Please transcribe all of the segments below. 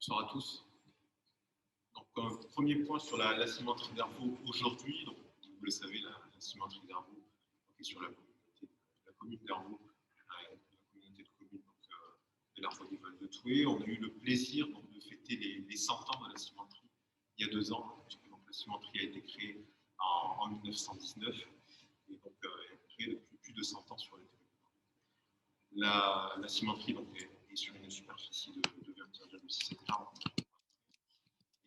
Bonsoir à tous. Donc, premier point sur la cimenterie d'Arvaux aujourd'hui. Donc, vous le savez, la cimenterie d'Arvaux est sur la commune d'Arvaux, la communauté de communes de l'Arvaux du Val de Thoué. On a eu le plaisir de fêter les 100 ans de la cimenterie il y a 2 ans. Donc, la cimenterie a été créée en 1919 et donc elle est créée depuis plus de 100 ans sur le territoire. La cimenterie donc, est sur une superficie de 21,6 hectares.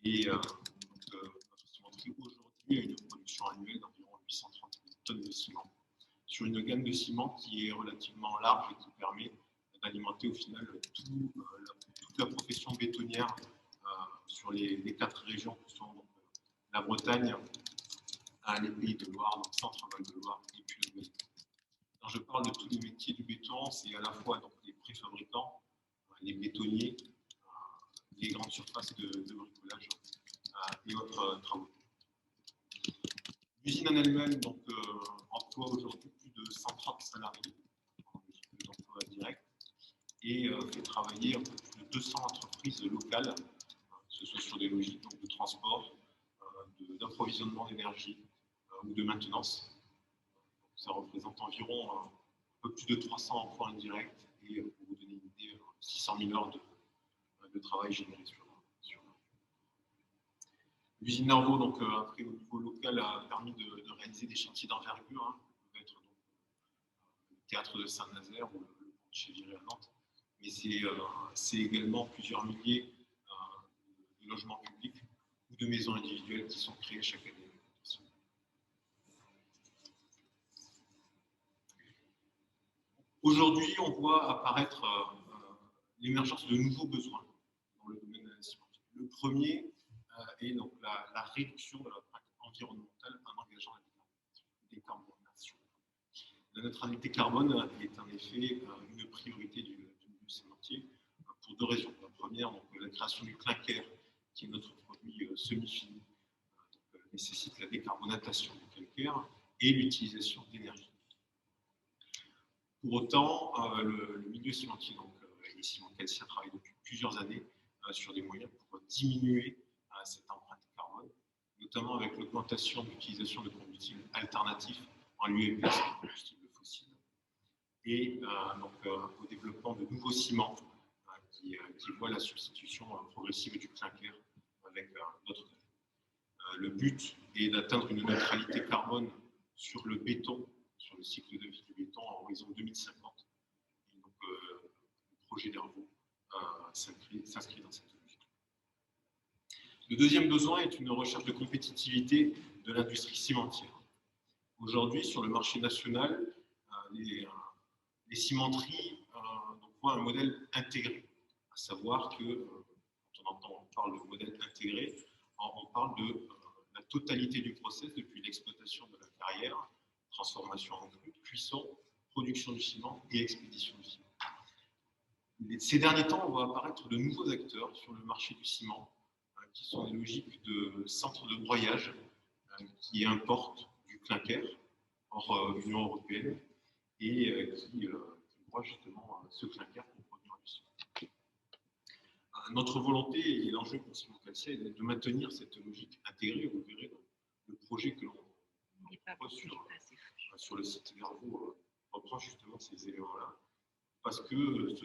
Et notre cimenterie aujourd'hui a une production annuelle d'environ 830 000 tonnes de ciment, sur une gamme de ciment qui est relativement large et qui permet d'alimenter au final toute la profession bétonnière sur les 4 régions que sont donc, la Bretagne, les Pays de Loire, donc Centre-Val de Loire et puis le Ouest. Quand je parle de tous les métiers du béton, c'est à la fois donc, les préfabricants, les bétonniers, les grandes surfaces de bricolage et autres travaux. L'usine en elle-même emploie aujourd'hui plus de 130 salariés d'emploi direct et fait travailler un peu plus de 200 entreprises locales, que ce soit sur des logiques donc, de transport, d'approvisionnement d'énergie ou de maintenance. Donc, ça représente environ un peu plus de 300 emplois indirects et pour vous donner une idée, 600 000 heures de travail générées sur l'usine d'Arvaux, donc après au niveau local, a permis de réaliser des chantiers d'envergure, qui peuvent être donc, le théâtre de Saint-Nazaire ou le pont de Chéviré à Nantes, mais c'est également plusieurs milliers de logements publics ou de maisons individuelles qui sont créées chaque année. Aujourd'hui, on voit apparaître l'émergence de nouveaux besoins dans le domaine de la cimenterie. Le premier est donc la réduction de l'impact environnemental en engageant la décarbonation. La neutralité carbone est en effet une priorité du milieu cimentier pour 2 raisons. La première, donc, la création du clinker, qui est notre produit semi-fini, nécessite la décarbonatation du calcaire et l'utilisation d'énergie. Pour autant, le milieu cimentier, donc les ciments calciens, travaille depuis plusieurs années sur des moyens pour diminuer cette empreinte carbone, notamment avec l'augmentation de l'utilisation de combustibles alternatifs en lieu et place de combustibles fossiles, et au développement de nouveaux ciments qui voient la substitution progressive du clinker avec d'autres. Le but est d'atteindre une neutralité carbone sur le béton, sur le cycle de vie du béton à horizon 2050. Et donc, le projet d'Arvaux s'inscrit dans cette logique. Le deuxième besoin est une recherche de compétitivité de l'industrie cimentière. Aujourd'hui, sur le marché national, les cimenteries voient un modèle intégré, à savoir que, quand on parle de modèle intégré, on parle de la totalité du process depuis l'exploitation de la carrière, transformation en cru, cuisson, production du ciment et expédition du ciment. Ces derniers temps, on voit apparaître de nouveaux acteurs sur le marché du ciment, qui sont des logiques de centres de broyage qui importent du clinker hors Union européenne et qui broient justement ce clinker pour produire du ciment. Notre volonté et l'enjeu pour Ciment Calcia est de maintenir cette logique intégrée. Vous verrez dans le projet que l'on propose sur le site d'Arvaux reprend justement ces éléments-là, parce que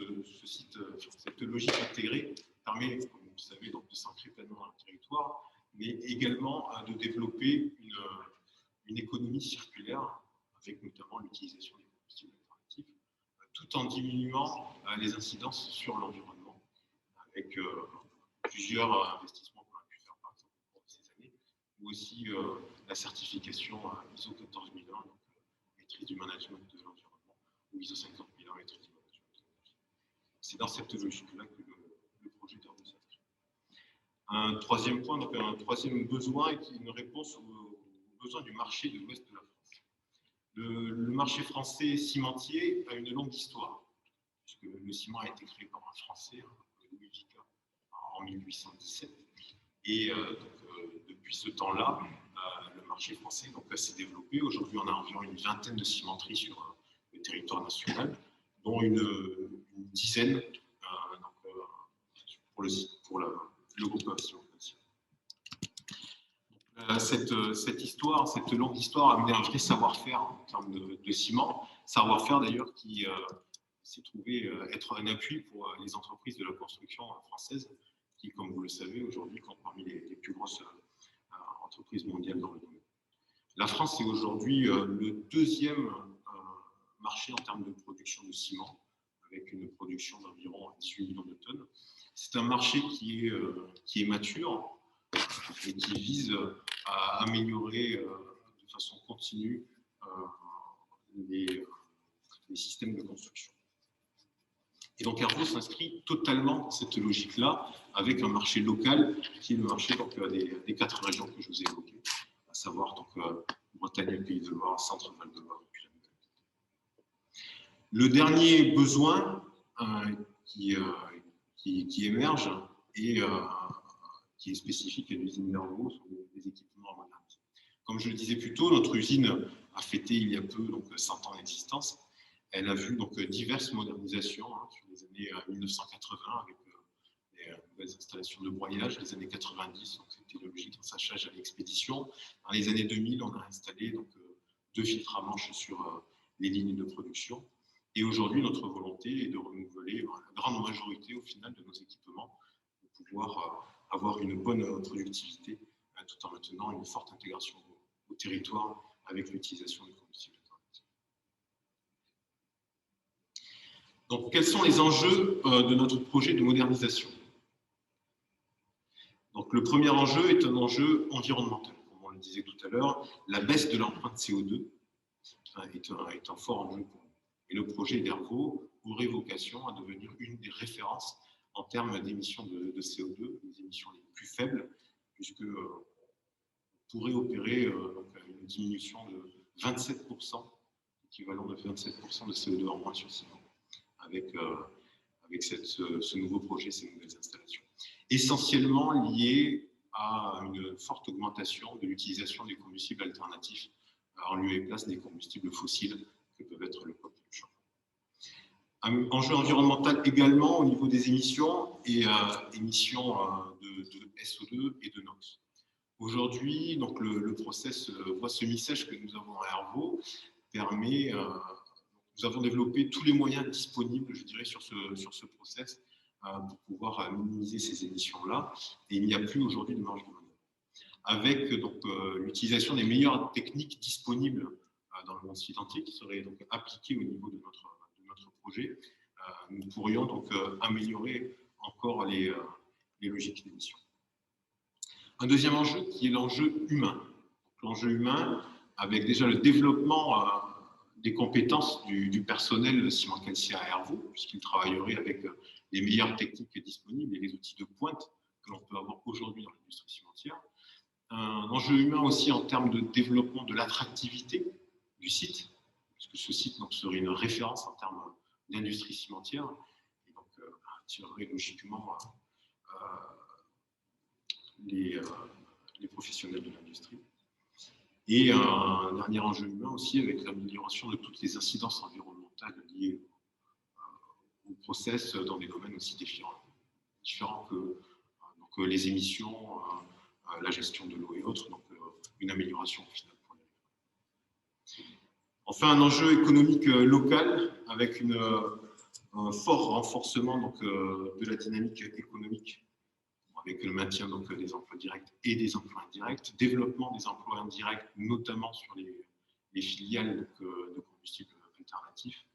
cette logique intégrée permet, comme vous le savez, donc, de s'ancrer pleinement dans le territoire, mais également de développer une économie circulaire, avec notamment l'utilisation des combustibles alternatifs, tout en diminuant les incidences sur l'environnement, avec plusieurs investissements qu'on a pu faire par exemple au cours de ces années, ou aussi la certification ISO 14001, donc maîtrise du management de l'environnement, ou ISO 50001, maîtrise du management de l'énergie. C'est dans cette logique-là que le projet d'Arvaux s'inscrit. Un troisième point, donc un troisième besoin est une réponse aux besoins du marché de l'ouest de la France. Le marché français cimentier a une longue histoire, puisque le ciment a été créé par un Français, Louis Vicat, en 1817. Et depuis ce temps-là, le marché français s'est développé. Aujourd'hui, on a environ une vingtaine de cimenteries sur le territoire national, dont une dizaine pour le groupe Ciment. Cette histoire, cette longue histoire a amené un vrai savoir-faire en termes de ciment, savoir-faire d'ailleurs qui s'est trouvé être un appui pour les entreprises de la construction française, qui, comme vous le savez, aujourd'hui comptent parmi les plus grosses entreprises mondiales dans le domaine. La France est aujourd'hui le deuxième marché en termes de production de ciment, avec une production d'environ 18 millions de tonnes. C'est un marché qui est mature et qui vise à améliorer de façon continue les systèmes de construction. Et donc Hervaux s'inscrit totalement dans cette logique-là, avec un marché local qui est le marché donc, des 4 régions que je vous ai évoquées, à savoir donc, Bretagne, Pays de Loire, Centre-Val de Loire et puis la Nouvelle-Aquitaine. Le dernier besoin qui émerge et qui est spécifique à l'usine d'Hervaux sont des équipements modernisés. Comme je le disais plus tôt, notre usine a fêté il y a peu donc 100 ans d'existence. Elle a vu donc diverses modernisations sur les années 1980 avec les nouvelles installations de broyage, les années 90, donc c'était logique d'ensachage à l'expédition. Dans les années 2000, on a installé donc 2 filtres à manche sur les lignes de production. Et aujourd'hui, notre volonté est de renouveler la grande majorité au final de nos équipements pour pouvoir avoir une bonne productivité tout en maintenant une forte intégration au territoire avec l'utilisation des combustibles alternatifs. Donc, quels sont les enjeux de notre projet de modernisation? Donc, le premier enjeu est un enjeu environnemental. Comme on le disait tout à l'heure, la baisse de l'empreinte CO2 est un fort enjeu pour nous. Et le projet d'Hervaux aurait vocation à devenir une des références en termes d'émissions de CO2, les émissions les plus faibles, puisque on pourrait opérer une diminution de 27%, équivalent de 27% de CO2 en moins sur 6 ans, avec ce nouveau projet, ces nouvelles installations. Essentiellement lié à une forte augmentation de l'utilisation des combustibles alternatifs en lieu et place des combustibles fossiles que peuvent être le coke et le charbon. Un enjeu environnemental également au niveau des émissions et émissions de SO2 et de NOx. Aujourd'hui, donc le process voie semi-sèche que nous avons à Hervaux permet, nous avons développé tous les moyens disponibles, je dirais, sur ce process pour pouvoir minimiser ces émissions-là. Et il n'y a plus aujourd'hui de marge de manœuvre. Avec l'utilisation des meilleures techniques disponibles dans le monde scientifique qui seraient donc appliquées au niveau de notre projet, nous pourrions donc améliorer encore les logiques d'émission. Un deuxième enjeu qui est l'enjeu humain. L'enjeu humain avec déjà le développement des compétences du personnel Ciment Calcia à Hervaux, puisqu'il travaillerait avec les meilleures techniques disponibles et les outils de pointe que l'on peut avoir aujourd'hui dans l'industrie cimentière. Un enjeu humain aussi en termes de développement de l'attractivité du site, puisque ce site donc, serait une référence en termes d'industrie cimentière, et donc attirerait logiquement les professionnels de l'industrie. Et un dernier enjeu humain aussi avec l'amélioration de toutes les incidences environnementales liées au process dans des domaines aussi différents que les émissions, la gestion de l'eau et autres, donc une amélioration au final pour les. Enfin, un enjeu économique local avec un fort renforcement donc, de la dynamique économique avec le maintien donc, des emplois directs et des emplois indirects, développement des emplois indirects, notamment sur les filiales de combustibles alternatifs,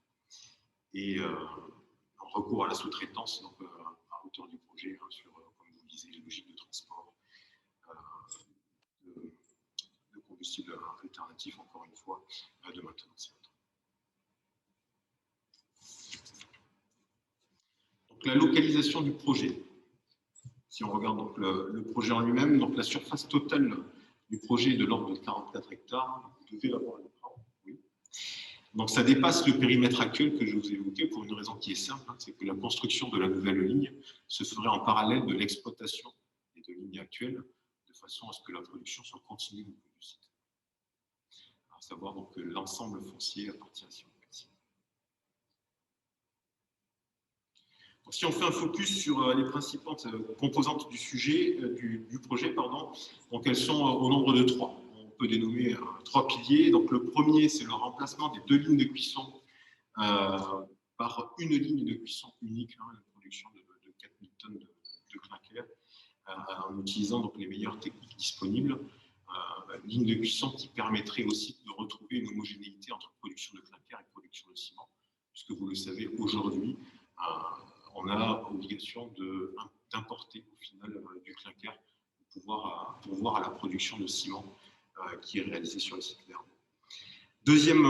et en recours à la sous-traitance donc, à hauteur du projet sur, comme vous le disiez, les logiques de transport de combustibles alternatifs, encore une fois, de maintenance. Donc, la localisation du projet. Si on regarde donc le projet en lui-même, donc la surface totale du projet est de l'ordre de 44 hectares. Vous devez avoir l'écran, oui. Donc ça dépasse le périmètre actuel que je vous ai évoqué pour une raison qui est simple, c'est que la construction de la nouvelle ligne se ferait en parallèle de l'exploitation des 2 lignes actuelles, de façon à ce que la production soit continue au bout du site. À savoir donc que l'ensemble foncier appartient à Ciment Calcia. Donc, si on fait un focus sur les principales composantes du sujet, du projet, pardon, donc elles sont au nombre de 3. On peut dénommer 3 piliers. Donc le premier, c'est le remplacement des 2 lignes de cuisson par une ligne de cuisson unique, la production de 4000 tonnes de clinker, en utilisant donc les meilleures techniques disponibles. Une ligne de cuisson qui permettrait aussi de retrouver une homogénéité entre production de clinker et production de ciment, puisque vous le savez, aujourd'hui, on a obligation d'importer au final du clinker pour pouvoir à la production de ciment qui est réalisée sur le site vert. Deuxième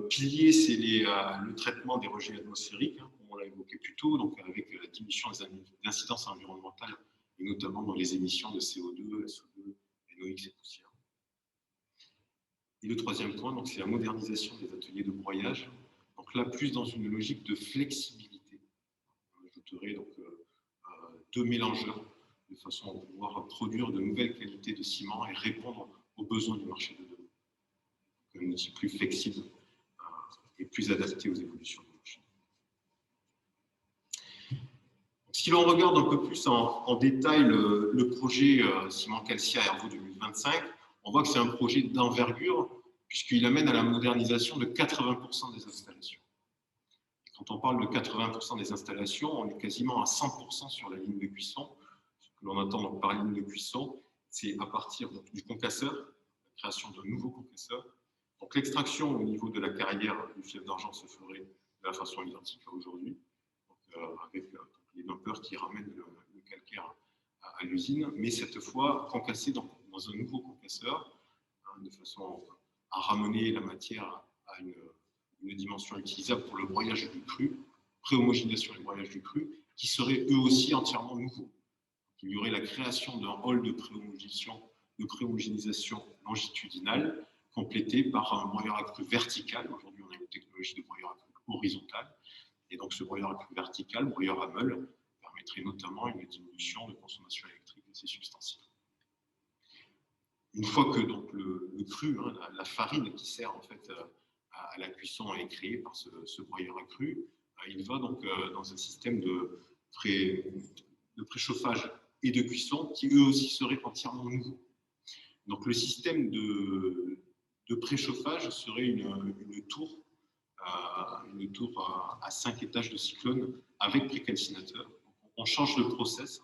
pilier, c'est le traitement des rejets atmosphériques, comme on l'a évoqué plus tôt, donc avec la diminution des incidences environnementales, et notamment dans les émissions de CO2, SO2, NOx et poussière. Et le troisième point, c'est la modernisation des ateliers de broyage. Donc là, plus dans une logique de flexibilité. On ajouterait donc 2 mélangeurs de façon à pouvoir produire de nouvelles qualités de ciment et répondre aux besoins du marché de demain. Un outil plus flexible et plus adapté aux évolutions du marché. Donc, si l'on regarde un peu plus en détail le projet Ciment Calcia Airvo 2025, on voit que c'est un projet d'envergure puisqu'il amène à la modernisation de 80% des installations. Et quand on parle de 80% des installations, on est quasiment à 100% sur la ligne de cuisson. Ce que l'on entend donc par ligne de cuisson, c'est à partir du concasseur, la création d'un nouveau concasseur. Donc l'extraction au niveau de la carrière du fleuve d'argent se ferait de la façon identique à aujourd'hui, avec les dumpers qui ramènent le calcaire à l'usine, mais cette fois concassé dans un nouveau concasseur, de façon à ramener la matière à une dimension utilisable pour le broyage du cru, pré-homogénéisation et broyage du cru, qui seraient eux aussi entièrement nouveaux. Il y aurait la création d'un hall de pré-homogénéisation longitudinale, complété par un broyeur à cru vertical. Aujourd'hui, on a une technologie de broyeur à cru horizontal. Et donc, ce broyeur à cru vertical, broyeur à meule, permettrait notamment une diminution de consommation électrique de ces substances. Une fois que donc, le cru, la farine qui sert en fait à la cuisson est créée par ce broyeur à cru, il va donc dans un système de préchauffage et de cuisson qui eux aussi seraient entièrement nouveaux. Donc le système de préchauffage serait une tour à 5 étages de cyclone avec précalcinateur. On change de process.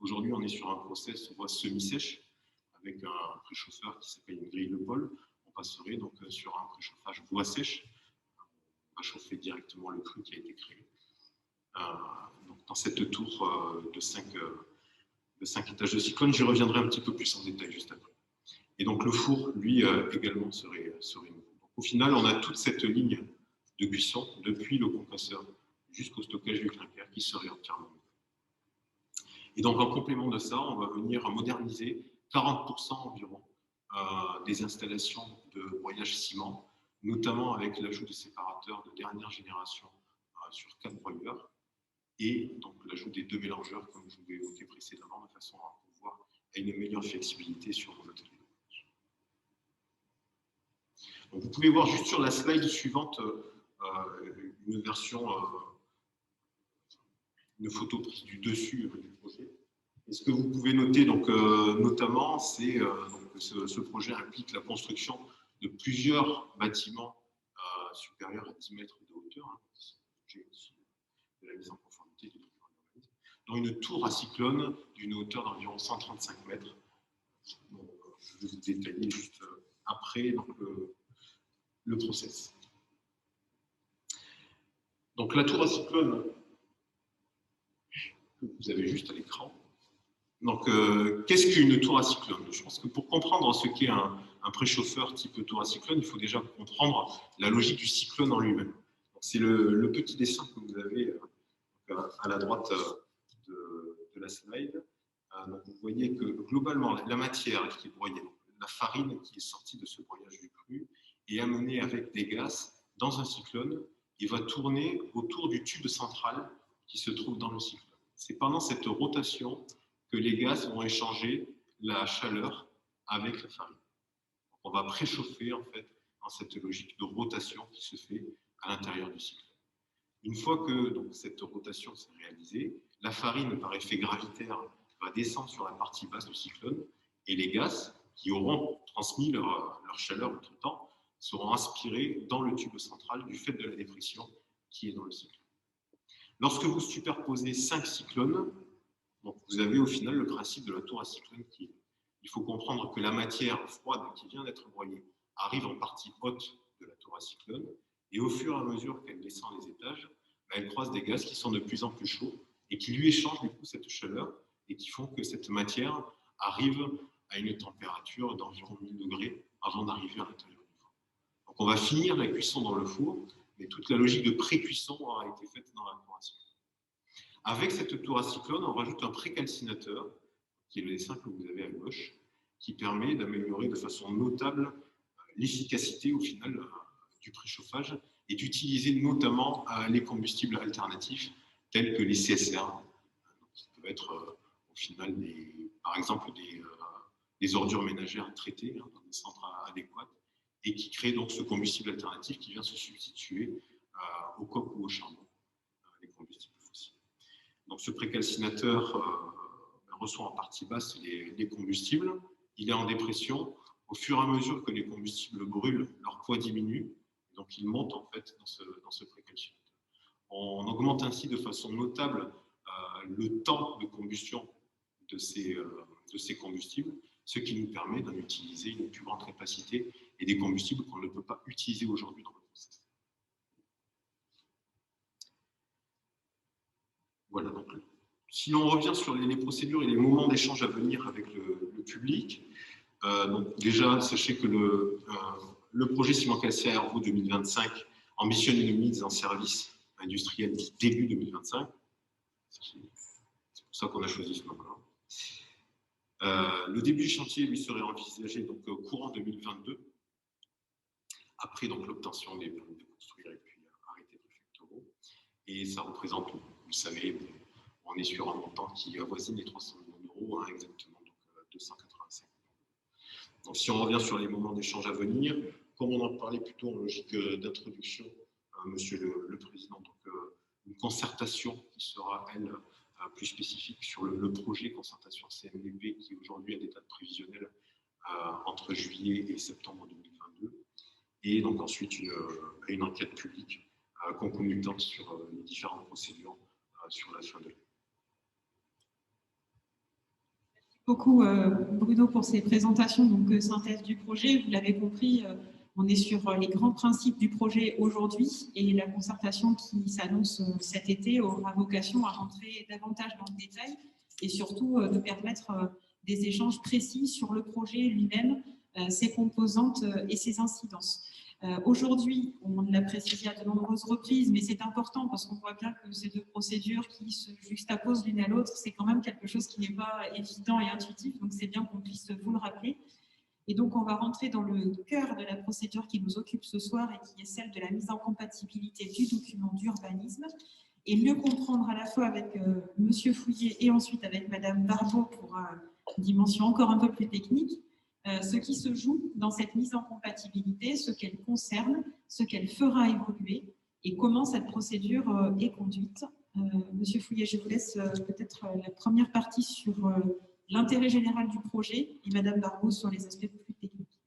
Aujourd'hui, on est sur un process voie semi-sèche avec un préchauffeur qui s'appelle une grille de Paul. On passerait donc sur un préchauffage voie sèche. On va chauffer directement le cru qui a été créé. Donc dans cette tour de 5 étages de cyclone, j'y reviendrai un petit peu plus en détail juste après. Et donc le four, lui, également serait nouveau. Donc, au final, on a toute cette ligne de cuisson, depuis le concasseur jusqu'au stockage du clinker, qui serait entièrement nouveau. Et donc en complément de ça, on va venir moderniser 40% environ des installations de broyage ciment, notamment avec l'ajout de séparateurs de dernière génération sur 4 broyeurs, et donc l'ajout des 2 mélangeurs, comme je vous l'ai évoqué précédemment, de façon à pouvoir à une meilleure flexibilité sur nos ateliers. Donc, vous pouvez voir juste sur la slide suivante une version, une photo prise du dessus du projet. Et ce que vous pouvez noter, donc, notamment, c'est que ce projet implique la construction de plusieurs bâtiments supérieurs à 10 mètres de hauteur, de la mise en conformité du document d'urbanisme, dont une tour à cyclone d'une hauteur d'environ 135 mètres. Donc, je vais vous détailler juste après donc, le process. Donc la tour à cyclone que vous avez juste à l'écran. Donc qu'est-ce qu'une tour à cyclone? Je pense que pour comprendre ce qu'est un préchauffeur type tour à cyclone, il faut déjà comprendre la logique du cyclone en lui-même. C'est le petit dessin que vous avez à la droite de la slide. Donc vous voyez que globalement, la matière qui est broyée, la farine qui est sortie de ce broyage du cru, est amenée avec des gaz dans un cyclone et va tourner autour du tube central qui se trouve dans le cyclone. C'est pendant cette rotation que les gaz vont échanger la chaleur avec la farine. Donc on va préchauffer en fait dans cette logique de rotation qui se fait à l'intérieur du cyclone. Une fois que donc, cette rotation s'est réalisée, la farine, par effet gravitaire, va descendre sur la partie basse du cyclone et les gaz qui auront transmis leur chaleur entre-temps seront inspirés dans le tube central du fait de la dépression qui est dans le cyclone. Lorsque vous superposez 5 cyclones, donc vous avez au final le principe de la tour à cyclone qui est. Il faut comprendre que la matière froide qui vient d'être broyée arrive en partie haute de la tour à cyclone et au fur et à mesure qu'elle descend les étages, elle croise des gaz qui sont de plus en plus chauds et qui lui échangent du coup cette chaleur et qui font que cette matière arrive à une température d'environ 1000 degrés avant d'arriver à l'intérieur du four. Donc on va finir la cuisson dans le four, mais toute la logique de pré-cuisson aura été faite dans la tour à cyclone. Avec cette tour à cyclone, on rajoute un précalcinateur, qui est le dessin que vous avez à gauche, qui permet d'améliorer de façon notable l'efficacité au final du préchauffage et d'utiliser notamment les combustibles alternatifs tels que les CSR, qui peuvent être au final par exemple des ordures ménagères traitées dans des centres adéquats et qui créent donc ce combustible alternatif qui vient se substituer au coke ou au charbon, les combustibles fossiles. Donc ce précalcinateur reçoit en partie basse les combustibles, il est en dépression. Au fur et à mesure que les combustibles brûlent, leur poids diminue, donc ils montent en fait dans ce précalcinateur. On augmente ainsi de façon notable le temps de combustion de ces combustibles, ce qui nous permet d'en utiliser une plus grande capacité et des combustibles qu'on ne peut pas utiliser aujourd'hui dans le process. Voilà, donc si l'on revient sur les procédures et les moments d'échange à venir avec le public, donc déjà, sachez que le projet Ciment Calcier Aéro 2025 ambitionne une mise en service industrielle début 2025. C'est pour ça qu'on a choisi ce moment-là. Le début du chantier lui serait envisagé donc courant 2022, après donc l'obtention des permis de construire et puis arrêtés préfectoraux. Et ça représente, vous le savez, on est sur un montant qui avoisine les 300 millions d'euros, exactement, donc 285 millions. Donc, si on revient sur les moments d'échange à venir, comme on en parlait plutôt en logique d'introduction, Monsieur le Président, donc une concertation qui sera, elle, plus spécifique sur le projet concertation CNDP qui aujourd'hui a des dates prévisionnelles entre juillet et septembre 2022, et donc ensuite une enquête publique concomitante sur les différentes procédures sur la fin de l'année. Beaucoup Bruno pour ces présentations, donc synthèse du projet. Vous l'avez compris, on est sur les grands principes du projet aujourd'hui et la concertation qui s'annonce cet été aura vocation à rentrer davantage dans le détail et surtout de permettre des échanges précis sur le projet lui-même, ses composantes et ses incidences. Aujourd'hui, on l'a précisé à de nombreuses reprises, mais c'est important parce qu'on voit bien que ces deux procédures qui se juxtaposent l'une à l'autre, c'est quand même quelque chose qui n'est pas évident et intuitif, donc c'est bien qu'on puisse vous le rappeler. Et donc, on va rentrer dans le cœur de la procédure qui nous occupe ce soir et qui est celle de la mise en compatibilité du document d'urbanisme et mieux comprendre à la fois avec Monsieur Fouillet et ensuite avec Madame Barbeau pour une dimension encore un peu plus technique, ce qui se joue dans cette mise en compatibilité, ce qu'elle concerne, ce qu'elle fera évoluer et comment cette procédure est conduite. Monsieur Fouillet, je vous laisse peut-être la première partie sur l'intérêt général du projet et Madame Barbeau sur les aspects plus techniques.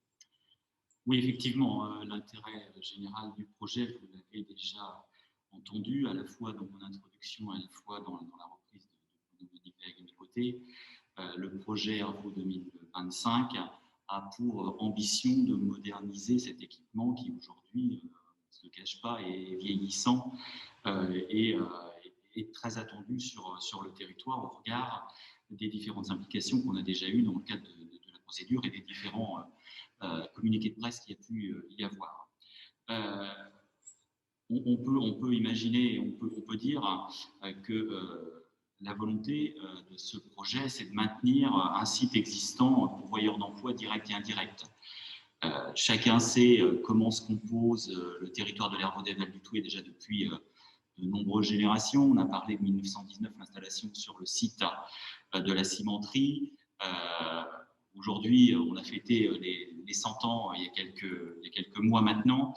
Oui, effectivement, l'intérêt général du projet, vous l'avez déjà entendu, à la fois dans mon introduction, à la fois dans la reprise de mes côtés. Le projet Aéro 2025 a pour ambition de moderniser cet équipement qui aujourd'hui, ne se cache pas, est vieillissant et est très attendu sur le territoire au regard des différentes implications qu'on a déjà eues dans le cadre de la procédure et des différents communiqués de presse qu'il y a pu y avoir. On peut imaginer, on peut dire que la volonté de ce projet, c'est de maintenir un site existant pourvoyeur d'emplois direct et indirect. Chacun sait comment se compose le territoire de l'Aéro des Vals du Touet déjà depuis de nombreuses générations. On a parlé de 1919, l'installation sur le site de la cimenterie. aujourd'hui, on a fêté les 100 ans il y a quelques mois maintenant,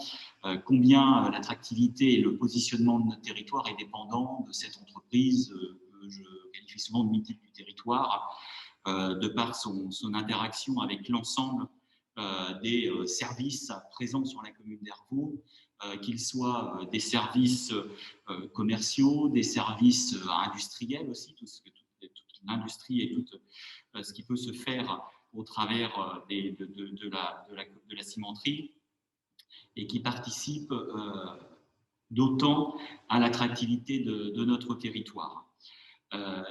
combien l'attractivité et le positionnement de notre territoire est dépendant de cette entreprise, que je qualifie souvent de mythique du territoire, de par son interaction avec l'ensemble des services présents sur la commune d'Hervaux, qu'ils soient des services commerciaux, des services industriels aussi, toute l'industrie et tout ce qui peut se faire au travers de la cimenterie, et qui participe d'autant à l'attractivité de notre territoire.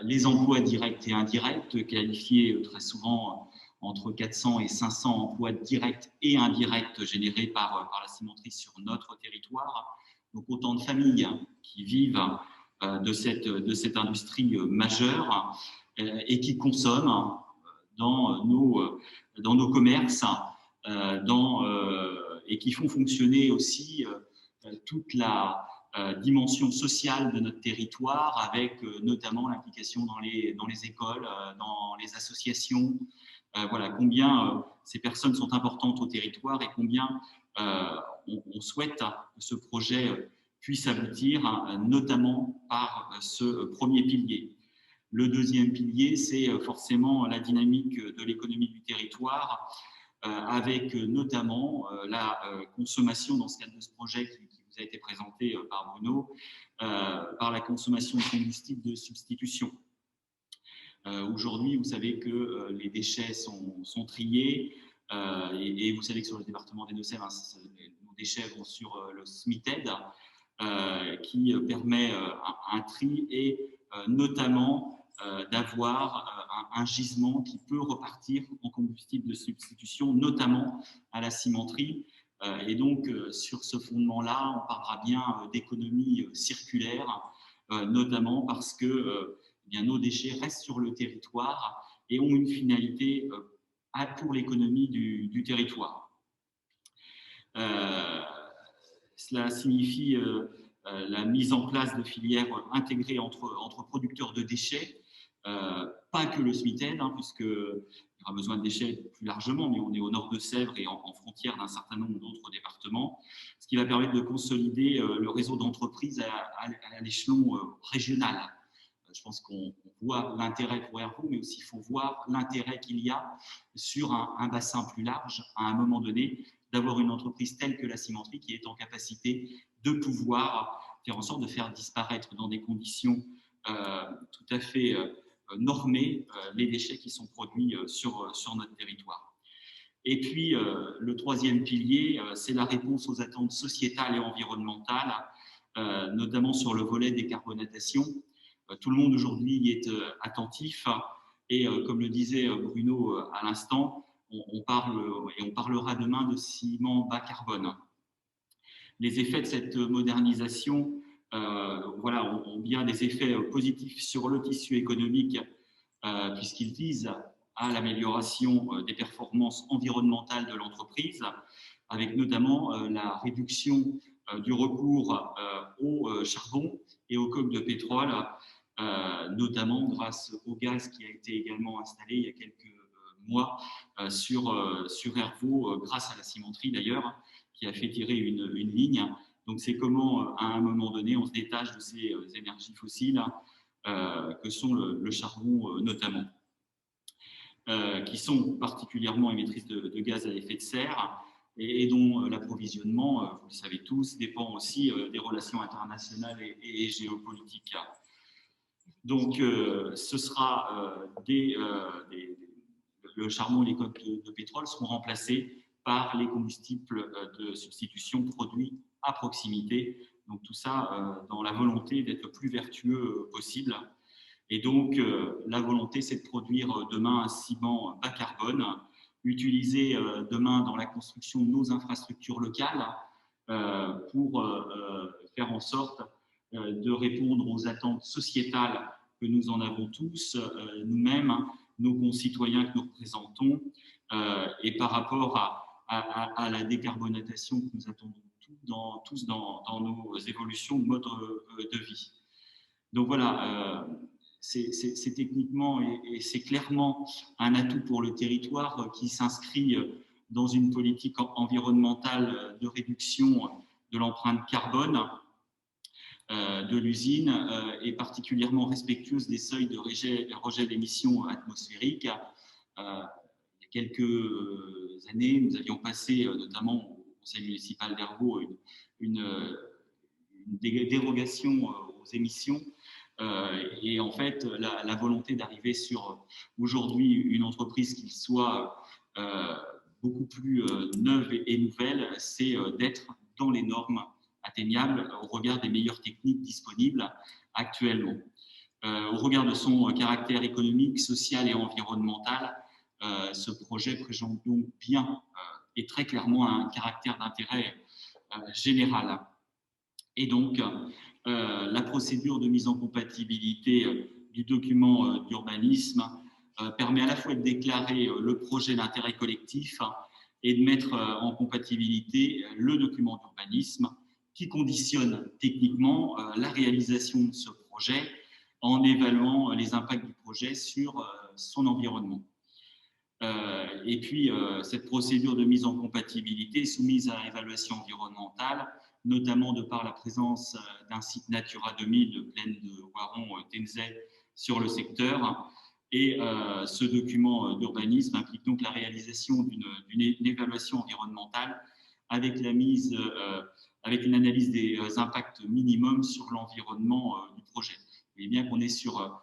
Les emplois directs et indirects, qualifiés très souvent entre 400 et 500 emplois directs et indirects générés par la cimenterie sur notre territoire. Donc autant de familles qui vivent de cette industrie majeure et qui consomment dans nos commerces et qui font fonctionner aussi toute la dimension sociale de notre territoire, avec notamment l'implication dans les écoles, dans les associations. Voilà, combien ces personnes sont importantes au territoire et combien on souhaite que ce projet puisse aboutir, notamment par ce premier pilier. Le deuxième pilier, c'est forcément la dynamique de l'économie du territoire, avec notamment la consommation, dans ce cadre de ce projet qui vous a été présenté par Bruno, par la consommation de combustibles de substitution. Aujourd'hui, vous savez que les déchets sont triés, et vous savez que sur le département des Deux-Sèvres, nos déchets vont sur le SMITED, qui permet un tri et notamment d'avoir un gisement qui peut repartir en combustible de substitution, notamment à la cimenterie. Et donc, sur ce fondement-là, on parlera bien d'économie circulaire, notamment parce que bien, nos déchets restent sur le territoire et ont une finalité pour l'économie du territoire. Cela signifie la mise en place de filières intégrées entre producteurs de déchets, pas que le SMITED, puisqu'il y aura besoin de déchets plus largement, mais on est au nord de Sèvres et en frontière d'un certain nombre d'autres départements, ce qui va permettre de consolider le réseau d'entreprises à l'échelon régional. Je pense qu'on voit l'intérêt pour Hervaux, mais aussi il faut voir l'intérêt qu'il y a sur un bassin plus large, à un moment donné, d'avoir une entreprise telle que la cimenterie qui est en capacité de pouvoir faire en sorte de faire disparaître dans des conditions tout à fait normées les déchets qui sont produits sur notre territoire. Et puis, le troisième pilier, c'est la réponse aux attentes sociétales et environnementales, notamment sur le volet décarbonatation. Tout le monde aujourd'hui y est attentif et comme le disait Bruno à l'instant, on parle et on parlera demain de ciment bas carbone. Les effets de cette modernisation ont bien des effets positifs sur le tissu économique puisqu'ils visent à l'amélioration des performances environnementales de l'entreprise, avec notamment la réduction du recours au charbon et au coke de pétrole, notamment grâce au gaz qui a été également installé il y a quelques mois sur Hervaux, grâce à la cimenterie d'ailleurs, qui a fait tirer une ligne. Donc c'est comment, à un moment donné, on se détache de ces énergies fossiles que sont le charbon notamment, qui sont particulièrement émettrices de gaz à effet de serre et dont l'approvisionnement, vous le savez tous, dépend aussi des relations internationales et géopolitiques. Donc, ce sera le charbon et les coques de pétrole seront remplacés par les combustibles de substitution produits à proximité. Donc, tout ça dans la volonté d'être le plus vertueux possible. Et donc, la volonté, c'est de produire demain un ciment bas carbone, utilisé demain dans la construction de nos infrastructures locales pour faire en sorte de répondre aux attentes sociétales que nous en avons tous, nous-mêmes, nos concitoyens que nous représentons, et par rapport à la décarbonatation que nous attendons tous dans nos évolutions de mode de vie. Donc voilà, c'est techniquement et c'est clairement un atout pour le territoire qui s'inscrit dans une politique environnementale de réduction de l'empreinte carbone de l'usine et particulièrement respectueuse des seuils de rejet d'émissions atmosphériques. Il y a quelques années, nous avions passé, notamment au conseil municipal d'Ervaux, une dérogation aux émissions. Et en fait, la volonté d'arriver sur aujourd'hui une entreprise qui soit beaucoup plus neuve et nouvelle, c'est d'être dans les normes atteignables au regard des meilleures techniques disponibles actuellement. Au regard de son caractère économique, social et environnemental, ce projet présente donc bien et très clairement un caractère d'intérêt général. Et donc, la procédure de mise en compatibilité du document d'urbanisme permet à la fois de déclarer le projet d'intérêt collectif et de mettre en compatibilité le document d'urbanisme qui conditionne techniquement la réalisation de ce projet en évaluant les impacts du projet sur son environnement. Et puis, cette procédure de mise en compatibilité est soumise à évaluation environnementale, notamment de par la présence d'un site Natura 2000 de plaine de Voiron-Tenzet sur le secteur. Et ce document d'urbanisme implique donc la réalisation d'une évaluation environnementale avec avec une analyse des impacts minimums sur l'environnement du projet. Et bien qu'on est sur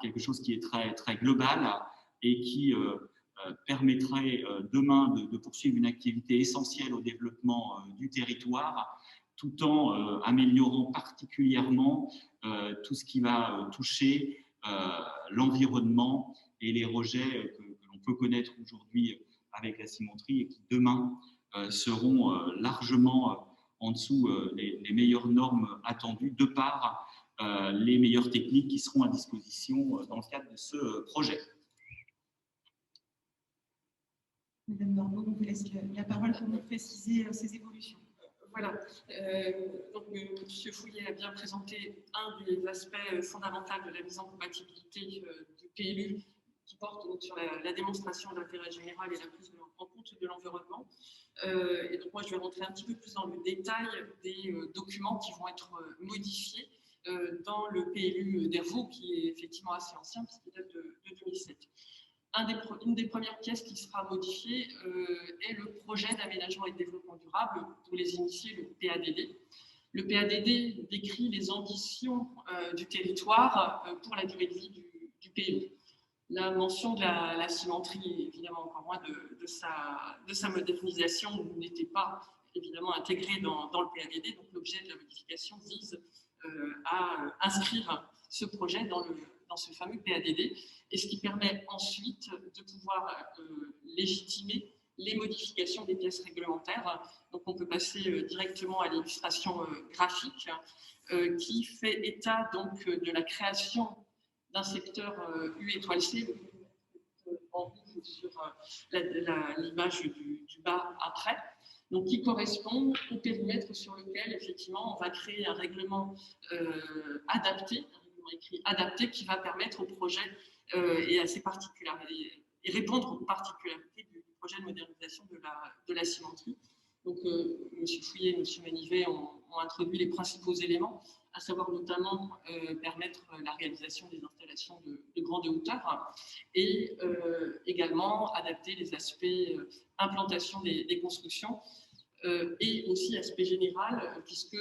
quelque chose qui est très, très global et qui permettrait demain de poursuivre une activité essentielle au développement du territoire, tout en améliorant particulièrement tout ce qui va toucher l'environnement et les rejets que l'on peut connaître aujourd'hui avec la cimenterie et qui demain seront largement en dessous les meilleures normes attendues de par les meilleures techniques qui seront à disposition dans le cadre de ce projet. Madame Norbeau, on vous laisse la parole pour nous préciser ces évolutions. Voilà. Donc, M. Fouillet a bien présenté un des aspects fondamentaux de la mise en compatibilité du PLU qui porte donc sur la démonstration d'intérêt général et la prise en compte de l'environnement. Et donc, moi, je vais rentrer un petit peu plus dans le détail des documents qui vont être modifiés dans le PLU d'Ervaux, qui est effectivement assez ancien, puisqu'il date de 2007. Une des premières pièces qui sera modifiée est le projet d'aménagement et de développement durable, pour les initiés, le PADD. Le PADD décrit les ambitions du territoire pour la durée de vie du PLU. La mention de la cimenterie, évidemment encore moins de sa modernisation, n'était pas évidemment intégrée dans le PADD, donc l'objet de la modification vise à inscrire ce projet dans ce fameux PADD, et ce qui permet ensuite de pouvoir légitimer les modifications des pièces réglementaires. Donc on peut passer directement à l'illustration graphique qui fait état donc de la création d'un secteur U étoile C, en rouge sur l'image du bas après, donc qui correspond au périmètre sur lequel effectivement on va créer un règlement adapté, écrit adapté qui va permettre au projet et à ses particularités et répondre aux particularités du projet de modernisation de la cimenterie. Donc, M. Fouillet et M. Manivet ont introduit les principaux éléments, à savoir notamment permettre la réalisation des installations de grande hauteur et également adapter les aspects implantation des constructions et aussi aspect général, puisque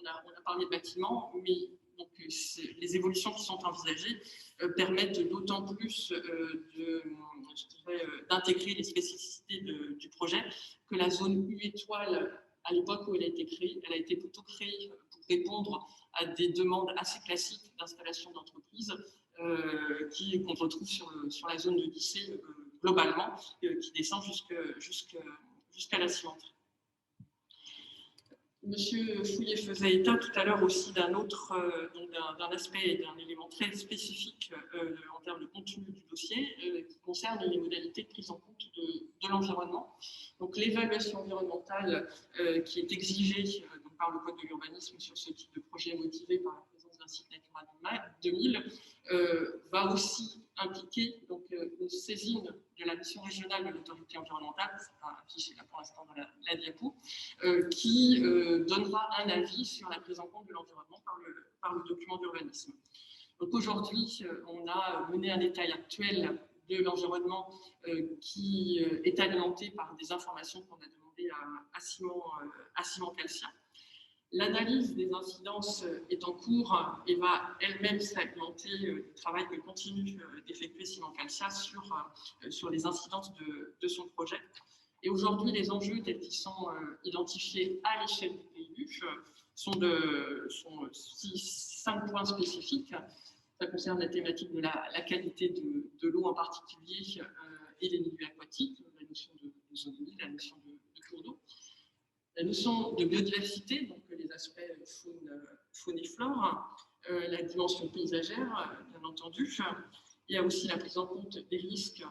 on a parlé de bâtiments, mais donc, les évolutions qui sont envisagées permettent d'autant plus d'intégrer les spécificités du projet que la zone U étoile, à l'époque où elle a été créée, elle a été plutôt créée pour répondre à des demandes assez classiques d'installation d'entreprises qu'on retrouve sur la zone de lycée globalement, qui descend jusqu'à la cimenterie. Monsieur Fouillet faisait état tout à l'heure aussi d'un autre, d'un aspect, d'un élément très spécifique en termes de contenu du dossier qui concerne les modalités de prise en compte de l'environnement. Donc l'évaluation environnementale qui est exigée par le Code de l'urbanisme sur ce type de projet motivé par la présence d'un site Natura 2000 va aussi impliquer donc, une saisine de la mission régionale de l'autorité environnementale, c'est pas affiché là pour l'instant dans la diapo, qui donnera un avis sur la prise en compte de l'environnement par le document d'urbanisme. Donc aujourd'hui, on a mené un détail actuel de l'environnement qui est alimenté par des informations qu'on a demandées à Simon Calcia. L'analyse des incidences est en cours et va elle-même s'alimenter du travail que continue d'effectuer Simon Calcia sur les incidences de son projet. Et aujourd'hui, les enjeux tels qu'ils sont identifiés à l'échelle du PLU sont 5 points spécifiques. Ça concerne la thématique de la qualité de l'eau en particulier et les milieux aquatiques, la notion de zone humide, la notion de cours d'eau. La notion de biodiversité, donc les aspects faune et flore, la dimension paysagère, bien entendu. Il y a aussi la prise en compte des risques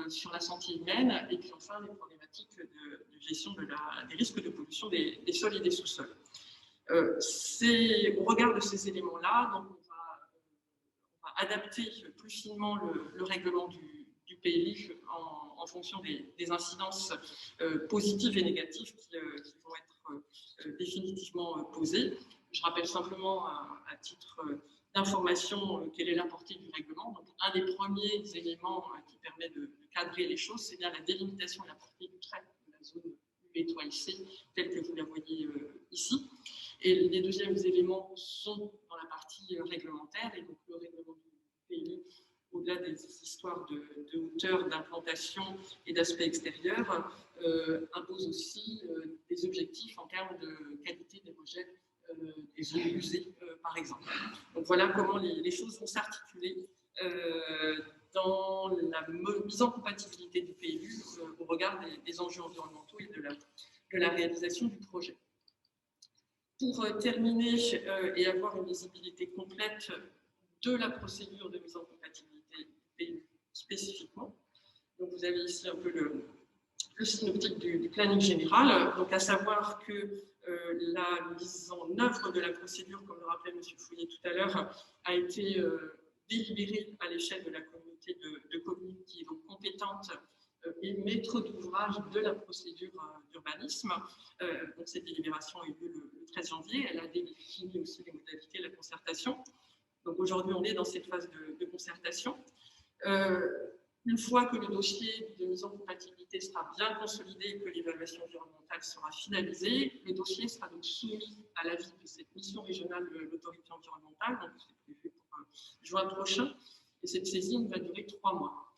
sur la santé humaine et puis enfin les problématiques de gestion des risques de pollution des sols et des sous-sols. Au regard de ces éléments-là, donc on va adapter plus finement le règlement du PLU en fonction des incidences positives et négatives qui vont être définitivement posées. Je rappelle simplement à titre d'information quelle est la portée du règlement. Donc, un des premiers éléments qui permet de cadrer les choses, c'est bien la délimitation et la portée du trait de la zone étoile C, telle que vous la voyez ici. Et les deuxièmes éléments sont dans la partie réglementaire, et donc le règlement du PLU, au-delà des histoires de hauteur, d'implantation et d'aspect extérieur, impose aussi des objectifs en termes de qualité des rejets des eaux usées, par exemple. Donc voilà comment les choses vont s'articuler dans la mise en compatibilité du PLU au regard des enjeux environnementaux et de la réalisation du projet. Pour terminer et avoir une visibilité complète de la procédure de mise en compatibilité du PLU spécifiquement, donc vous avez ici un peu le synoptique du planning général, donc à savoir que la mise en œuvre de la procédure, comme le rappelait M. Fouillet tout à l'heure, a été délibérée à l'échelle de la communauté de communes qui est donc compétente et maître d'ouvrage de la procédure d'urbanisme. Donc cette délibération a eu lieu le 13 janvier, elle a défini aussi les modalités de la concertation. Donc aujourd'hui, on est dans cette phase de concertation. Une fois que le dossier de mise en compatibilité sera bien consolidé et que l'évaluation environnementale sera finalisée, le dossier sera donc soumis à l'avis de cette mission régionale de l'autorité environnementale, donc c'est prévu pour juin prochain, et cette saisine va durer 3 mois.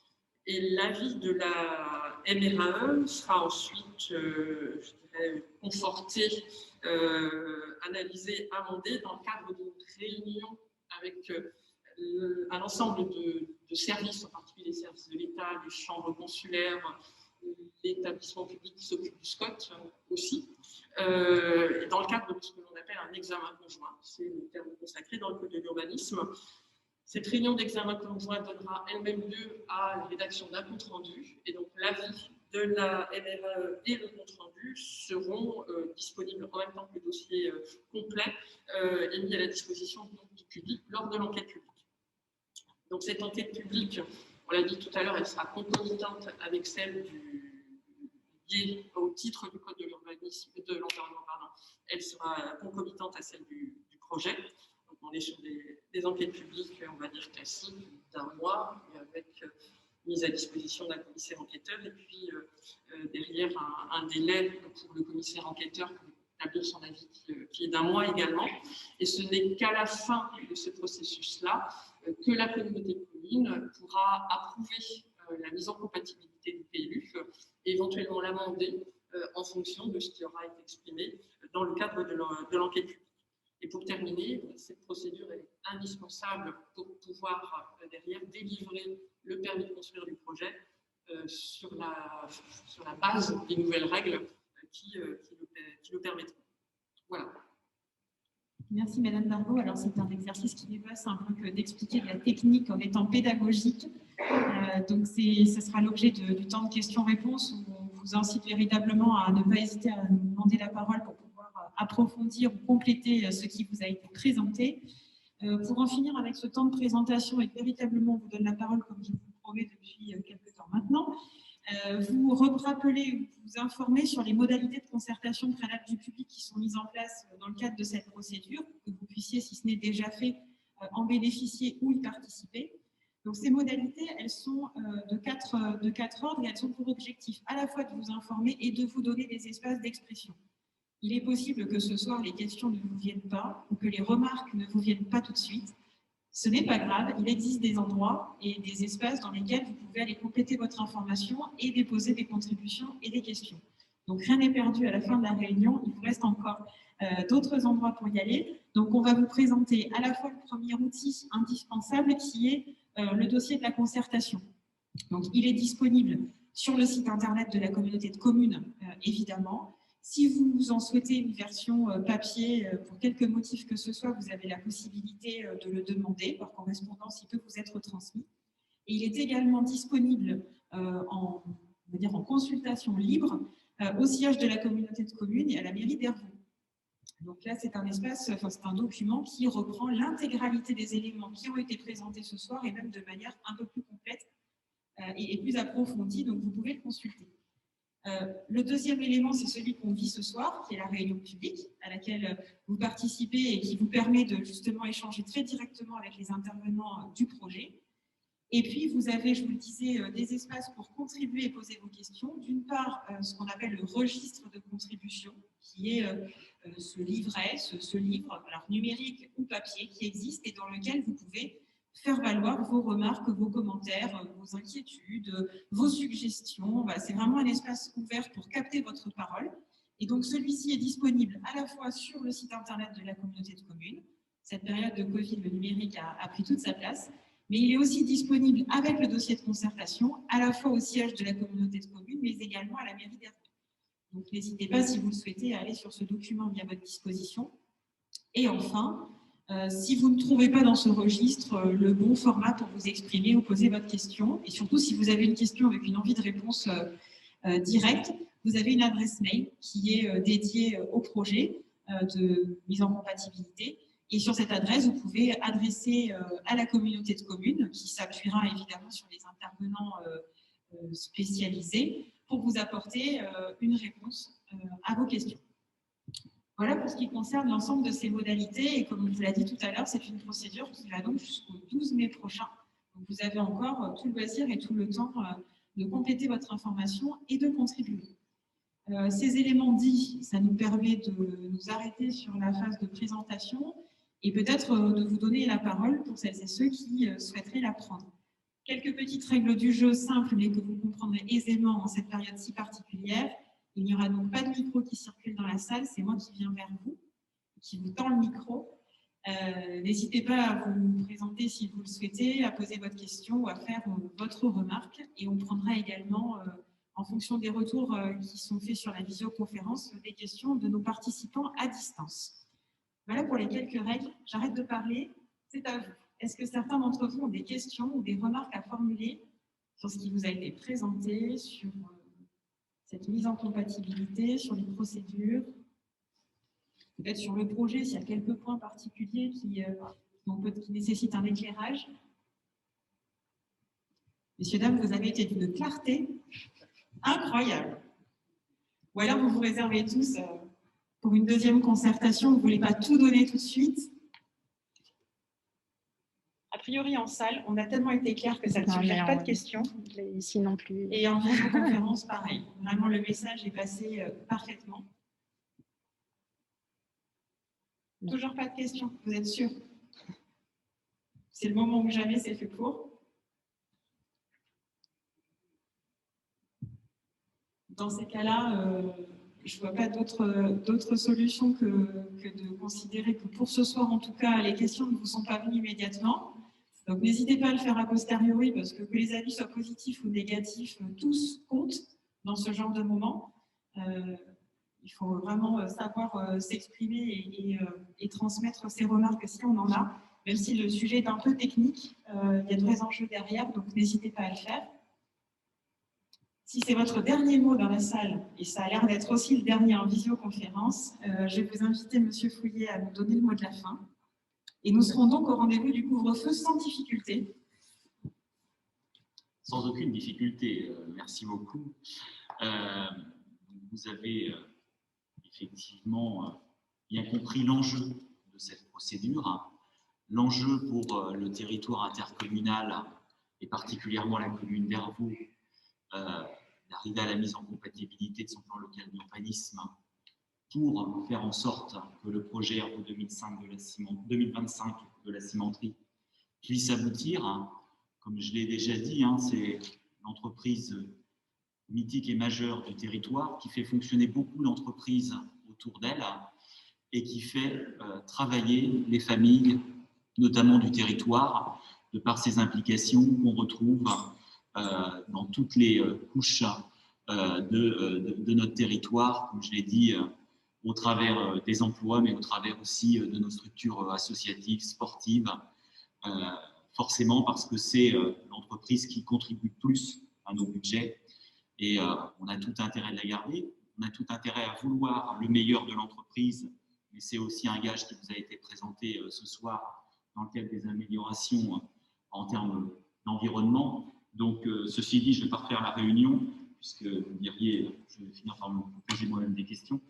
Et l'avis de la MRAE sera ensuite, je dirais, conforté, analysé, amendé dans le cadre d'une réunion avec un ensemble de services, en particulier les services de l'État, les chambres consulaires, l'établissement public qui s'occupe du SCOT aussi, et dans le cadre de ce que l'on appelle un examen conjoint. C'est le terme consacré dans le Code de l'urbanisme. Cette réunion d'examen conjoint donnera elle-même lieu à la rédaction d'un compte-rendu, et donc l'avis de la MRAE et le compte-rendu seront disponibles en même temps que le dossier complet et mis à la disposition du public lors de l'enquête publique. Donc cette enquête publique, on l'a dit tout à l'heure, elle sera concomitante avec celle liée au titre du Code de l'urbanisme, de l'environnement, pardon. Elle sera concomitante à celle du projet. Donc on est sur des enquêtes publiques, on va dire classiques, d'un mois, avec mise à disposition d'un commissaire enquêteur, et puis derrière un délai pour le commissaire enquêteur pour établir son avis qui est d'un mois également. Et ce n'est qu'à la fin de ce processus-là que la communauté de communes pourra approuver la mise en compatibilité du PLU et éventuellement l'amender en fonction de ce qui aura été exprimé dans le cadre de l'enquête publique. Et pour terminer, cette procédure est indispensable pour pouvoir derrière délivrer le permis de construire du projet sur la base des nouvelles règles qui le permettront. Voilà. Merci Madame Dargaud. Alors c'est un exercice qui dépasse un peu que d'expliquer de la technique en étant pédagogique. Donc ce sera l'objet du temps de questions-réponses où on vous incite véritablement à ne pas hésiter à nous demander la parole pour pouvoir approfondir ou compléter ce qui vous a été présenté. Pour en finir avec ce temps de présentation et que véritablement on vous donne la parole comme je vous le promets depuis quelques temps maintenant, vous rappelez, vous informer sur les modalités de concertation préalable du public qui sont mises en place dans le cadre de cette procédure, que vous puissiez, si ce n'est déjà fait, en bénéficier ou y participer. Donc ces modalités, elles sont de quatre ordres et elles ont pour objectif à la fois de vous informer et de vous donner des espaces d'expression. Il est possible que ce soir, les questions ne vous viennent pas ou que les remarques ne vous viennent pas tout de suite. Ce n'est pas grave, il existe des endroits et des espaces dans lesquels vous pouvez aller compléter votre information et déposer des contributions et des questions. Donc rien n'est perdu à la fin de la réunion, il vous reste encore d'autres endroits pour y aller. Donc on va vous présenter à la fois le premier outil indispensable qui est le dossier de la concertation. Donc il est disponible sur le site internet de la communauté de communes, évidemment. Si vous en souhaitez une version papier, pour quelque motif que ce soit, vous avez la possibilité de le demander. Par correspondance, il peut vous être transmis. Et il est également disponible en consultation libre au siège de la communauté de communes et à la mairie d'Hervoux. Donc là, c'est un espace, c'est un document qui reprend l'intégralité des éléments qui ont été présentés ce soir et même de manière un peu plus complète et plus approfondie. Donc vous pouvez le consulter. Le deuxième élément, c'est celui qu'on vit ce soir, qui est la réunion publique à laquelle vous participez et qui vous permet de justement échanger très directement avec les intervenants du projet. Et puis, vous avez, je vous le disais, des espaces pour contribuer et poser vos questions. D'une part, ce qu'on appelle le registre de contribution, qui est ce livret, ce livre, alors numérique ou papier, qui existe et dans lequel vous pouvez faire valoir vos remarques, vos commentaires, vos inquiétudes, vos suggestions. C'est vraiment un espace ouvert pour capter votre parole. Et donc, celui-ci est disponible à la fois sur le site internet de la communauté de communes. Cette période de Covid, le numérique a pris toute sa place. Mais il est aussi disponible avec le dossier de concertation, à la fois au siège de la communauté de communes, mais également à la mairie d'Hervoux. Donc, n'hésitez pas, si vous le souhaitez, à aller sur ce document mis à votre disposition. Et enfin, si vous ne trouvez pas dans ce registre le bon format pour vous exprimer ou poser votre question, et surtout si vous avez une question avec une envie de réponse directe, vous avez une adresse mail qui est dédiée au projet de mise en compatibilité. Et sur cette adresse, vous pouvez adresser à la communauté de communes, qui s'appuiera évidemment sur les intervenants spécialisés, pour vous apporter une réponse à vos questions. Voilà pour ce qui concerne l'ensemble de ces modalités. Et comme je vous l'ai dit tout à l'heure, c'est une procédure qui va donc jusqu'au 12 mai prochain. Donc vous avez encore tout le loisir et tout le temps de compléter votre information et de contribuer. Ces éléments dits, ça nous permet de nous arrêter sur la phase de présentation et peut-être de vous donner la parole pour celles et ceux qui souhaiteraient la prendre. Quelques petites règles du jeu simples, mais que vous comprendrez aisément en cette période si particulière. Il n'y aura donc pas de micro qui circule dans la salle, c'est moi qui viens vers vous, qui vous tend le micro. N'hésitez pas à vous présenter si vous le souhaitez, à poser votre question ou à faire votre remarque. Et on prendra également, en fonction des retours qui sont faits sur la visioconférence, des questions de nos participants à distance. Voilà pour les quelques règles. J'arrête de parler, c'est à vous. Est-ce que certains d'entre vous ont des questions ou des remarques à formuler sur ce qui vous a été présenté, sur cette mise en compatibilité, sur les procédures, peut-être sur le projet, s'il y a quelques points particuliers qui nécessitent un éclairage? Messieurs, dames, vous avez été d'une clarté incroyable. Ou alors vous vous réservez tous pour une deuxième concertation, vous ne voulez pas tout donner tout de suite. A priori, en salle, on a tellement été clair que ça ne suggère pas de questions. Ici non plus. Et en visioconférence, pareil. Vraiment, le message est passé parfaitement. Non. Toujours pas de questions, vous êtes sûr? C'est le moment où jamais c'est fait pour. Dans ces cas-là, je ne vois pas d'autre solution que de considérer que pour ce soir, en tout cas, les questions ne vous sont pas venues immédiatement. Donc, n'hésitez pas à le faire a posteriori parce que les avis soient positifs ou négatifs, tous comptent dans ce genre de moment. Il faut vraiment savoir s'exprimer et transmettre ses remarques si on en a, même si le sujet est un peu technique. Il y a de vrais enjeux derrière, donc n'hésitez pas à le faire. Si c'est votre dernier mot dans la salle, et ça a l'air d'être aussi le dernier en visioconférence, je vais vous inviter, Monsieur Fouillet, à nous donner le mot de la fin. Et nous serons donc au rendez-vous du couvre-feu sans difficulté. Sans aucune difficulté, merci beaucoup. Vous avez effectivement bien compris l'enjeu de cette procédure. L'enjeu pour le territoire intercommunal, et particulièrement la commune d'Hervaux, d'arriver à la mise en compatibilité de son plan local d'urbanisme pour faire en sorte que le projet Hervaux 2025 de la cimenterie puisse aboutir. Comme je l'ai déjà dit, c'est l'entreprise mythique et majeure du territoire qui fait fonctionner beaucoup d'entreprises autour d'elle et qui fait travailler les familles, notamment du territoire, de par ses implications qu'on retrouve dans toutes les couches de notre territoire, comme je l'ai dit, au travers des emplois, mais au travers aussi de nos structures associatives, sportives, forcément parce que c'est l'entreprise qui contribue le plus à nos budgets et on a tout intérêt de la garder, on a tout intérêt à vouloir le meilleur de l'entreprise, mais c'est aussi un gage qui vous a été présenté ce soir dans le cadre des améliorations en termes d'environnement. Donc, ceci dit, je ne vais pas refaire la réunion, puisque vous diriez, je vais finir par me poser moi-même des questions.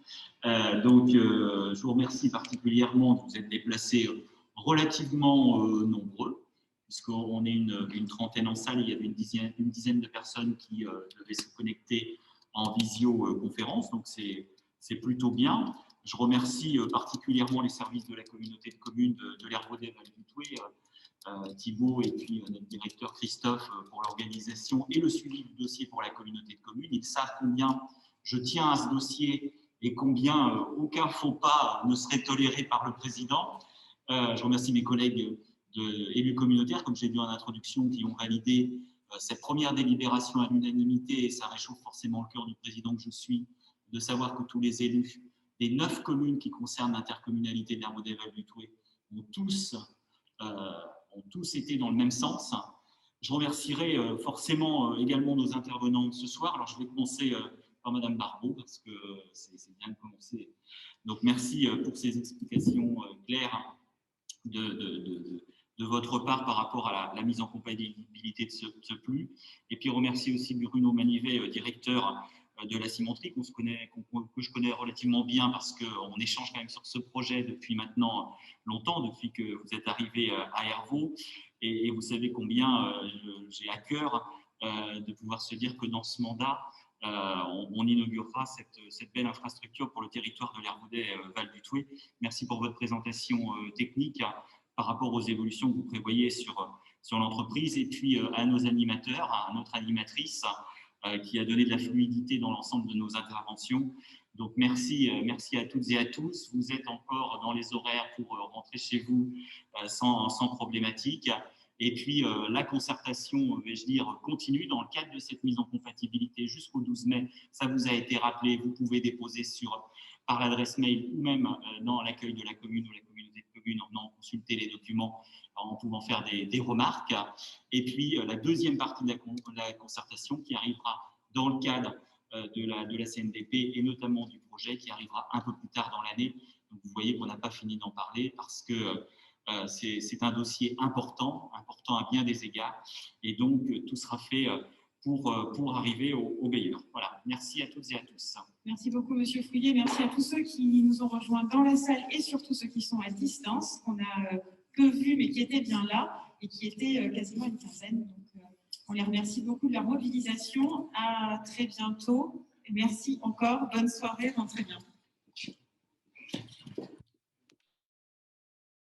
Je vous remercie particulièrement de vous être déplacés relativement nombreux, puisqu'on est une trentaine en salle, il y avait une dizaine de personnes qui devaient se connecter en visioconférence, donc c'est plutôt bien. Je remercie particulièrement les services de la communauté de communes de l'Hervaudet Val-du-Thouet, Thibault et puis notre directeur Christophe pour l'organisation et le suivi du dossier pour la communauté de communes. Ils savent combien je tiens à ce dossier et combien aucun faux pas ne serait toléré par le président. Je remercie mes collègues élus communautaires, comme j'ai dit en introduction, qui ont validé cette première délibération à l'unanimité, et ça réchauffe forcément le cœur du président que je suis, de savoir que tous les élus des 9 communes qui concernent l'intercommunalité de l'Hervaudet Val-du-Thouet ont tous été dans le même sens. Je remercierai forcément également nos intervenants de ce soir. Alors je vais commencer par Madame Barbeau, parce que c'est bien de commencer. Donc merci pour ces explications claires de votre part par rapport à la mise en compatibilité de ce PLU. Et puis remercier aussi Bruno Manivet, directeur de la cimenterie, que je connais relativement bien parce qu'on échange quand même sur ce projet depuis maintenant longtemps, depuis que vous êtes arrivé à Hervaux. Et vous savez combien j'ai à cœur de pouvoir se dire que dans ce mandat, on inaugurera cette belle infrastructure pour le territoire de l'Hervaudet Val-du-Thouet. Merci pour votre présentation technique par rapport aux évolutions que vous prévoyez sur l'entreprise, et puis à nos animateurs, à notre animatrice qui a donné de la fluidité dans l'ensemble de nos interventions. Donc merci à toutes et à tous. Vous êtes encore dans les horaires pour rentrer chez vous sans problématique. Et puis la concertation, vais-je dire, continue dans le cadre de cette mise en compatibilité jusqu'au 12 mai. Ça vous a été rappelé, vous pouvez déposer par l'adresse mail ou même dans l'accueil de la commune ou la communauté de communes en venant consulter les documents, en pouvant faire des remarques. Et puis la deuxième partie de la concertation qui arrivera dans le cadre de la CNDP et notamment du projet qui arrivera un peu plus tard dans l'année. Donc vous voyez qu'on n'a pas fini d'en parler parce que c'est un dossier important à bien des égards, et donc tout sera fait pour arriver au meilleur. Voilà, merci à toutes et à tous. Merci beaucoup, Monsieur Fouillet. Merci à tous ceux qui nous ont rejoints dans la salle et surtout ceux qui sont à distance, qu'on a peu vus mais qui étaient bien là et qui étaient quasiment une quinzaine. Donc, on les remercie beaucoup de leur mobilisation. À très bientôt. Et merci encore. Bonne soirée. Rentrez bien.